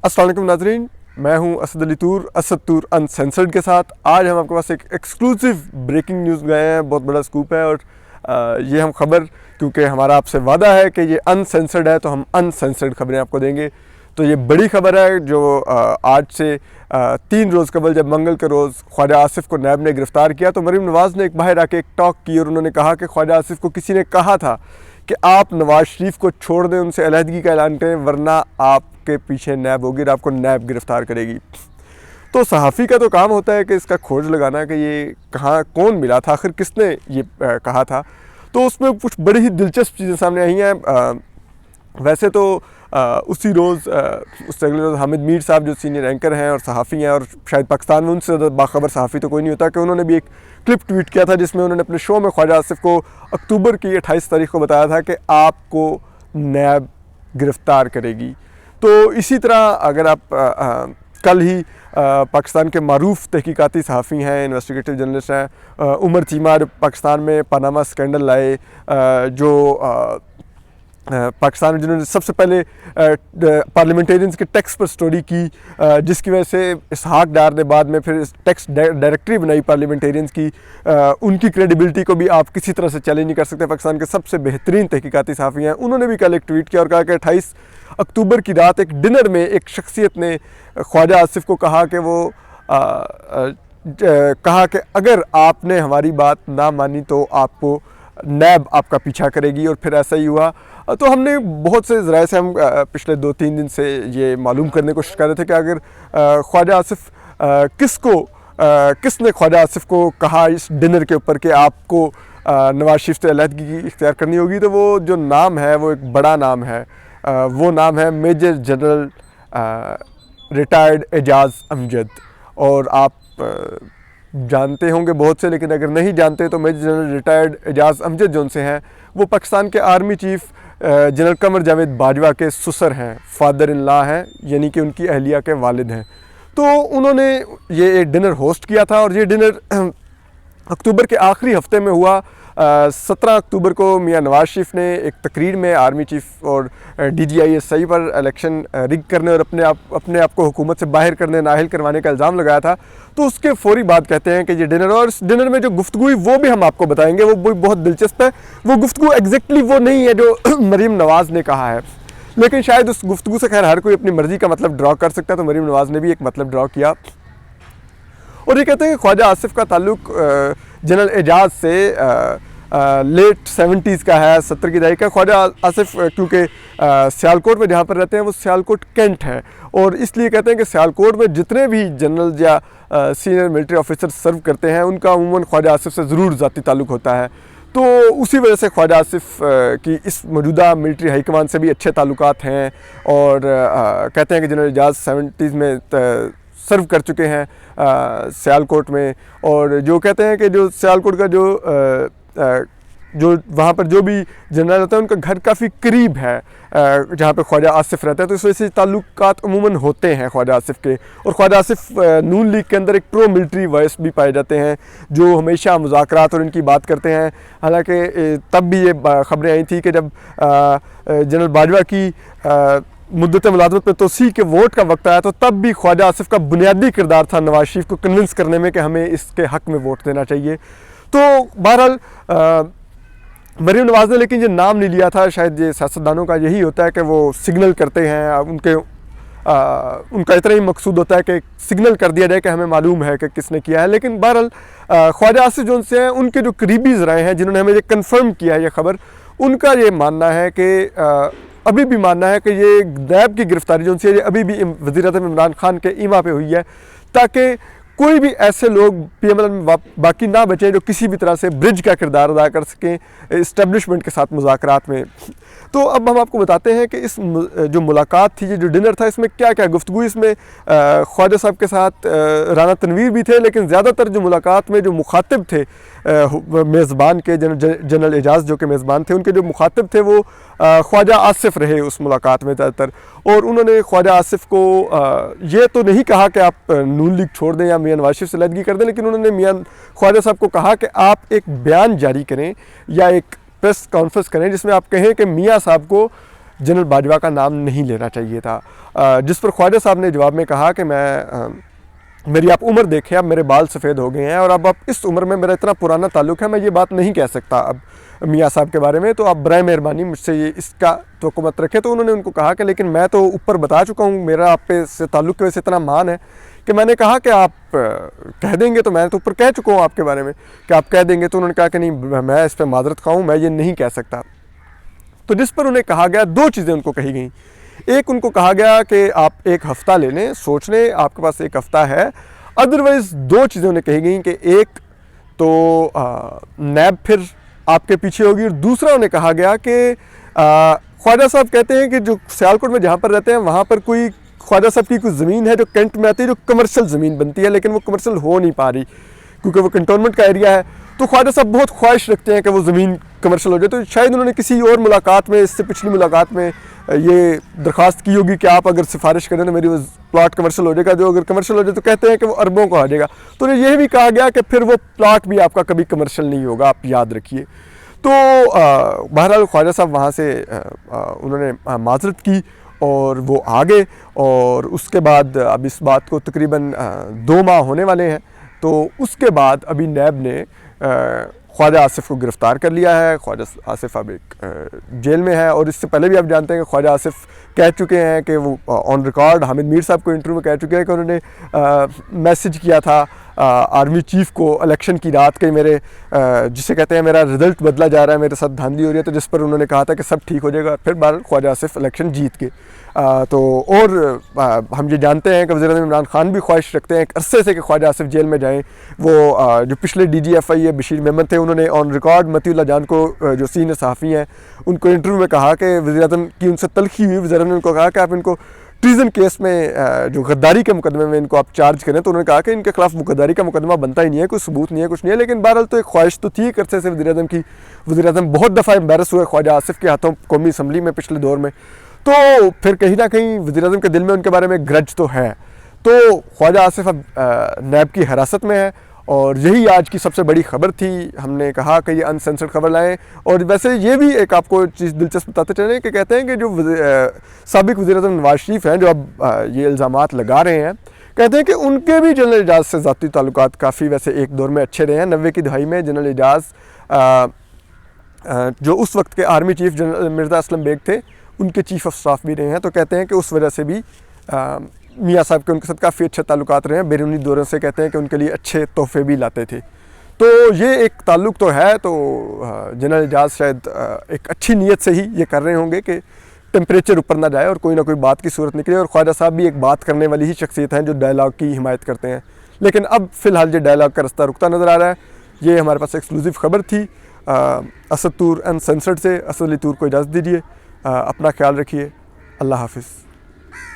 अस्सलाम वालेकुम नाज़रीन, मैं हूं असद अली तूर, असद तूर अनसेंसर्ड के साथ। आज हम आपके पास एक एक्सक्लूसिव ब्रेकिंग न्यूज़ गए हैं, बहुत बड़ा स्कूप है। और ये हम खबर, क्योंकि हमारा आपसे वादा है कि ये अनसेंसर्ड है, तो हम अनसेंसर्ड खबरें आपको देंगे। तो ये बड़ी खबर है जो आज से 3 रोज़ कबल, जब मंगल के रोज़ ख्वाजा आसिफ को नैब ने गिरफ़्तार किया, तो मरीम नवाज़ ने एक बाहर आके एक टॉक की और उन्होंने कहा कि ख्वाजा आसिफ को किसी ने कहा था कि आप नवाज़ शरीफ को छोड़ दें, उनसे अलहदगी का ऐलान करें, वरना आपके पीछे नैब होगी और आपको नैब गिरफ़्तार करेगी। तो सहाफ़ी का तो काम होता है कि इसका खोज लगाना कि ये कहाँ कौन मिला था, आखिर किसने ये कहा था। तो उसमें कुछ बड़ी ही दिलचस्प चीज़ें सामने आई हैं। वैसे तो उसी रोज़ उससे अगले रोज़ हामिद मीर साहब जो सीनियर एंकर हैं और सहाफ़ी हैं, और शायद पाकिस्तान में उनसे ज़्यादा बाखबर सहाफ़ी तो कोई नहीं होता, कि उन्होंने भी एक क्लिप ट्वीट किया था जिसमें उन्होंने अपने शो में ख्वाजा आसिफ को अक्टूबर की 28 तारीख को बताया था कि आपको नैब गिरफ़्तार करेगी। तो इसी तरह अगर आप कल ही पाकिस्तान के मारूफ तहकीकाती सहाफ़ी हैं, इन्वेस्टिगेटिव जर्नलिस्ट हैं, उमर चीमा, पाकिस्तान में पनामा स्कैंडल लाए, जो पाकिस्तान में जिन्होंने सबसे पहले पार्लियामेंटेरियंस के टैक्स पर स्टोरी की, जिसकी वजह से इसहाक डार ने बाद में फिर टैक्स डायरेक्टरी बनाई पार्लियामेंटेरियंस की, उनकी क्रेडिबिलिटी को भी आप किसी तरह से चैलेंज नहीं कर सकते। पाकिस्तान के सबसे बेहतरीन तहकीकाती सहाफ़ी हैं, उन्होंने भी कल एक ट्वीट किया और कहा कि 28 अक्टूबर की रात एक डिनर में एक शख्सियत ने ख्वाजा आसिफ को कहा कि वो कहा कि अगर आपने हमारी बात ना मानी तो आपको नैब आपका पीछा करेगी, और फिर ऐसा ही हुआ। तो हमने बहुत से ज़राए से हम पिछले 2-3 दिन से ये मालूम करने की कोशिश कर रहे थे कि अगर ख्वाजा आसिफ किसने ख्वाजा आसिफ को कहा इस डिनर के ऊपर कि आपको नवाज शरीफ से अलहदगी इख्तियार करनी होगी, तो वो जो नाम है वो एक बड़ा नाम है। वो नाम है मेजर जनरल रिटायर्ड एजाज़ अमजद। और आप जानते होंगे बहुत से, लेकिन अगर नहीं जानते तो मेजर जनरल रिटायर्ड एजाज़ अमजद जो उनसे हैं, वो पाकिस्तान के army chief general Qamar Javed Bajwa के ससुर हैं, फादर इन लॉ हैं, यानी कि उनकी अहलिया के वालिद हैं। तो उन्होंने ये डिनर होस्ट किया था, और ये डिनर अक्टूबर के आखिरी हफ्ते में हुआ। 17 अक्टूबर को मियां नवाज शरीफ ने एक तकरीर में आर्मी चीफ और DGISI पर इलेक्शन रिग करने और अपने आप को हुकूमत से बाहर करने, नाअहल करवाने का इल्ज़ाम लगाया था। तो उसके फौरी बाद कहते हैं कि ये डिनर, और इस डिनर में जो गुफ्तगू हुई वो भी हम आपको बताएंगे, वो भी बहुत दिलचस्प है। वो गुफ्तगू एग्जैक्टली वो नहीं है जो मरीम नवाज़ ने कहा है, लेकिन शायद उस गुफ्तगू से खैर हर कोई अपनी मर्ज़ी का मतलब ड्रॉ कर सकता है। तो मरीम नवाज़ ने भी एक मतलब ड्रॉ किया, और ये कहते हैं कि ख्वाजा आसिफ का ताल्लुक जनरल एजाज से लेट 70s का है, 70 की दहाई का। ख्वाजा आसिफ क्योंकि सियालकोट में जहाँ पर रहते हैं वो सियालकोट कैंट है, और इसलिए कहते हैं कि सियालकोट में जितने भी जनरल या सीनियर मिलिट्री ऑफिसर सर्व करते हैं, उनका अमूमन ख्वाजा आसिफ से ज़रूर ज़ाती ताल्लुक होता है। तो उसी वजह से ख्वाजा आसिफ की इस मौजूदा मिलिट्री हाईकमान से भी अच्छे ताल्लुकात हैं, और कहते हैं कि जनरल एजाज 70s में सर्व कर चुके हैं सियालकोट में। और जो कहते हैं कि जो सियालकोट का जो वहाँ पर जो भी जनरल होता है, उनका घर काफ़ी करीब है जहाँ पे ख्वाजा आसिफ रहता है, तो इस वजह से ताल्लुकात अमूमन होते हैं ख्वाजा आसिफ के। और ख्वाजा आसिफ नून लीग के अंदर एक प्रो मिलिट्री वॉइस भी पाए जाते हैं, जो हमेशा मुज़ाकरात और इनकी बात करते हैं। हालांकि तब भी ये खबरें आई थी कि जब जनरल बाजवा की मुद्दत मुलाज़मत में तोसी के वोट का वक्त आया, तो तब भी ख्वाजा आसिफ का बुनियादी किरदार था नवाज शरीफ को कन्विंस करने में कि हमें इसके हक़ में वोट देना चाहिए। तो बहरहाल मरीम नवाज़ ने लेकिन ये नाम नहीं लिया था। शायद ये सियासतदानों का यही होता है कि वो सिग्नल करते हैं, उनका इतना ही मकसूद होता है कि सिग्नल कर दिया जाए कि हमें मालूम है कि किसने किया है। लेकिन बहरहाल ख्वाजा आसिफ जो उनसे हैं, उनके जो करीबी ज़राए हैं जिन्होंने हमें ये कन्फर्म किया है ये ख़बर, उनका ये मानना है कि अभी भी मानना है कि ये नैब की गिरफ़्तारी जो उनसे ये अभी भी वज़ीर-ए-आज़म इमरान खान के ईमा पे हुई है, ताकि कोई भी ऐसे लोग PML में बाकी ना बचे जो किसी भी तरह से ब्रिज का किरदार अदा कर सकें इस्टेब्लिशमेंट के साथ मुज़ाकरात में। तो अब हम आपको बताते हैं कि इस जो मुलाकात थी, ये जो डिनर था, इसमें क्या क्या गुफ्तगू। इसमें ख्वाजा साहब के साथ राना तनवीर भी थे, लेकिन ज़्यादातर जो मुलाकात में जो मुखातिब थे मेज़बान के, जनरल एजाज़ जो कि मेज़बान थे, उनके जो मुखातिब थे वो ख्वाजा आसिफ रहे उस मुलाकात में ज़्यादातर। और उन्होंने ख्वाजा आसिफ को ये तो नहीं कहा कि आप नून लीग छोड़ दें या मियां नवाज शरीफ से अलहदगी कर दें, लेकिन उन्होंने मियां ख्वाजा साहब को कहा कि आप एक बयान जारी करें या एक प्रेस कॉन्फ्रेंस करें जिसमें आप कहें कि मियां साहब को जनरल बाजवा का नाम नहीं लेना चाहिए था। जिस पर ख्वाजा साहब ने जवाब में कहा कि मेरी आप उम्र देखें, अब मेरे बाल सफ़ेद हो गए हैं और अब आप इस उम्र में मेरा इतना पुराना ताल्लुक़ है, मैं ये बात नहीं कह सकता अब मियाँ साहब के बारे में, तो आप बराए मेहरबानी मुझसे ये इसका तो मत रखें। तो उन्होंने उनको कहा कि लेकिन मैं तो ऊपर बता चुका हूँ, मेरा आप पे से ताल्लुक़ की वजह से इतना मान है कि मैंने कहा कि आप कह देंगे, तो मैं तो ऊपर कह चुका हूँ आपके बारे में कि आप कह देंगे। तो उन्होंने कहा कि नहीं, मैं इस पर माजरत खाऊँ, मैं ये नहीं कह सकता। तो जिस पर उन्हें कहा गया, दो चीज़ें उनको कही गई। एक, उनको कहा गया कि आप एक हफ़्ता ले लें, सोच लें, आपके पास एक हफ़्ता है। अदरवाइज़ दो चीज़ें उन्हें कही गई कि एक तो नैब फिर आपके पीछे होगी, और दूसरा उन्हें कहा गया कि ख्वाजा साहब कहते हैं कि जो सियालकोट में जहाँ पर रहते हैं वहाँ पर कोई ख्वाजा साहब की कोई ज़मीन है जो कैंट में आती है, जो कमर्शियल ज़मीन बनती है, लेकिन वो कमर्शियल हो नहीं पा रही क्योंकि वो कंटोनमेंट का एरिया है। तो ख्वाजा साहब बहुत ख्वाहिश रखते हैं कि वो ज़मीन कमर्शियल हो जाए। तो शायद उन्होंने किसी और मुलाकात में, इससे पिछली मुलाकात में ये दरख्वास्त की होगी कि आप अगर सिफारिश करें तो मेरी वो प्लाट कमर्शियल हो जाएगा। जो अगर कमर्शियल हो जाए तो कहते हैं कि वो अरबों का हो जाएगा। तो उन्हें यह भी कहा गया कि फिर वो प्लाट भी आपका कभी कमर्शियल नहीं होगा, आप याद रखिए। तो बहरहाल ख्वाजा साहब वहाँ से उन्होंने माजरत की और वो आ गए, और उसके बाद अब इस बात को तकरीबन 2 माह होने वाले हैं। तो उसके बाद अभी नैब ने ख्वाजा आसिफ को गिरफ़्तार कर लिया है। ख्वाजा आसिफ अब एक जेल में है, और इससे पहले भी आप जानते हैं कि ख्वाजा आसिफ कह चुके हैं कि वो ऑन रिकॉर्ड हामिद मीर साहब को इंटरव्यू में कह चुके हैं कि उन्होंने मैसेज किया था आर्मी चीफ़ को इलेक्शन की रात के, मेरे जिसे कहते हैं मेरा रिज़ल्ट बदला जा रहा है, मेरे साथ धांधली हो रही है, तो जिस पर उन्होंने कहा था कि सब ठीक हो जाएगा। फिर बार ख्वाजा आसिफ इलेक्शन जीत के तो और हम ये जानते हैं कि वज़ीर-ए-आज़म इमरान खान भी ख्वाहिश रखते हैं एक अरसे से कि ख्वाजा आसिफ जेल में जाएँ। वो जो पिछले DGFI है बशीर मेमन थे, उन्होंने ऑन रिकॉर्ड मतीउल्लाह जान को, जो सीनियर सहाफ़ी हैं, उनको इंटरव्यू में कहा कि वज़ीर-ए-आज़म की उनसे तलखी हुई। वज़ीर-ए-आज़म ने उनको कहा कि आप इनको ट्रीज़न केस में, जो गद्दारी के मुकदमे में इनको आप चार्ज करें। तो उन्होंने कहा कि इनके खिलाफ गद्दारी का मुकदमा बनता ही नहीं है, कोई सबूत नहीं है, कुछ नहीं है। लेकिन बहरहाल तो एक ख्वाहिश तो थी एक अरसे से वज़ीर-ए-आज़म की। वज़ीर-ए-आज़म बहुत दफ़ा एम्बेरस हुए ख्वाजा आसिफ के हाथों कौमी असम्बली में पिछले दौर में। तो फिर कहीं ना कहीं वज़ीर-ए-आज़म के दिल में उनके बारे में ग्रज तो है। तो ख्वाजा आसिफ अब नैब की हिरासत में है, और यही आज की सबसे बड़ी खबर थी। हमने कहा कि ये अनसेंसर्ड खबर लाएं। और वैसे ये भी एक आपको चीज़ दिलचस्प बताते चलें कि कहते हैं कि जो साबिक वज़ीर-ए-आज़म नवाज शरीफ हैं, जो अब ये इल्ज़ामात लगा रहे हैं, कहते हैं कि उनके भी जनरल एजाज से ज़ाती ताल्लुकात काफ़ी वैसे एक दौर में अच्छे रहे हैं। 90 की दहाई में जनरल एजाज जो उस वक्त के army chief general Mirza Aslam Beg थे, उनके चीफ़ ऑफ स्टाफ भी रहे हैं। तो कहते हैं कि उस वजह से भी मियाँ साहब के उनके साथ काफ़ी अच्छे ताल्लुकात रहे हैं। बैरूनी दौरों से कहते हैं कि उनके लिए अच्छे तोहफे भी लाते थे। तो ये एक ताल्लुक़ तो है। तो जनरल एजाज शायद एक अच्छी नीयत से ही ये कर रहे होंगे कि टेम्परेचर ऊपर ना जाए और कोई ना कोई बात की सूरत निकले। और ख्वाजा साहब भी एक बात करने वाली ही शख्सियत हैं जो डायलॉग की हिमायत करते हैं। लेकिन अब फ़िलहाल ये डायलॉग का रास्ता रुकता नज़र आ रहा है। ये हमारे पास एक्सक्लूसिव खबर थी असद तूर अनसेंसर्ड से। असद अली तूर को इजाज़त दीजिए, अपना ख्याल रखिए, अल्लाह हाफिज़।